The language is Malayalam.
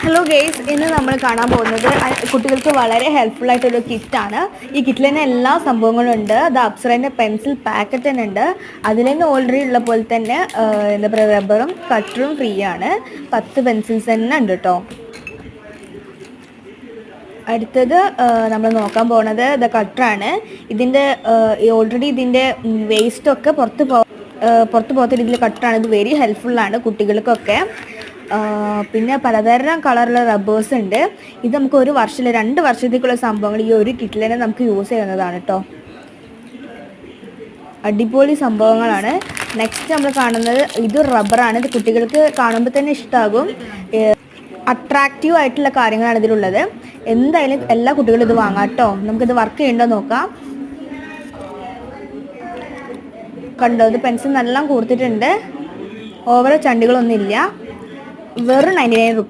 ഹലോ ഗെയ്സ്, ഇന്ന് നമ്മൾ കാണാൻ പോകുന്നത് കുട്ടികൾക്ക് വളരെ ഹെൽപ്ഫുൾ ആയിട്ടൊരു കിറ്റാണ്. ഈ കിറ്റിൽ തന്നെ എല്ലാ സംഭവങ്ങളും ഉണ്ട്. അത് അപ്സറേൻ്റെ പെൻസിൽ പാക്കറ്റ് തന്നെ ഉണ്ട്. അതിൽ തന്നെ ഓൾറെഡി ഉള്ള പോലെ തന്നെ എന്താ പറയുക, റബ്ബറും കട്ടറും ഫ്രീ ആണ്. 10 പെൻസിൽസ് തന്നെ ഉണ്ട് കേട്ടോ. അടുത്തത് നമ്മൾ നോക്കാൻ പോകുന്നത് കട്ടറാണ്. ഇതിൻ്റെ ഓൾറെഡി ഇതിൻ്റെ വേസ്റ്റൊക്കെ പുറത്ത് പോകാത്ത രീതിയിൽ കട്ടറാണ്. ഇത് വെരി ഹെൽപ്ഫുള്ളാണ് കുട്ടികൾക്കൊക്കെ. പിന്നെ പലതരം കളറുള്ള റബ്ബേഴ്സ് ഉണ്ട്. ഇത് നമുക്ക് 1 വർഷം 2 വർഷത്തേക്കുള്ള സംഭവങ്ങൾ ഈ ഒരു കിറ്റിൽ തന്നെ നമുക്ക് യൂസ് ചെയ്യുന്നതാണ് കേട്ടോ. അടിപൊളി സംഭവങ്ങളാണ്. നെക്സ്റ്റ് നമ്മൾ കാണുന്നത് ഇത് റബ്ബറാണ്. ഇത് കുട്ടികൾക്ക് കാണുമ്പോൾ തന്നെ ഇഷ്ടമാകും. അട്രാക്റ്റീവ് ആയിട്ടുള്ള കാര്യങ്ങളാണ് ഇതിലുള്ളത്. എന്തായാലും എല്ലാ കുട്ടികളും ഇത് വാങ്ങാം കേട്ടോ. നമുക്കിത് വർക്ക് ചെയ്യണ്ടോ നോക്കാം. കണ്ടോ, ഇത് പെൻസിൽ നല്ല കൊടുത്തിട്ടുണ്ട്. ഓവർ ചണ്ടികളൊന്നും ഇല്ല. വെറും 99 രൂപ.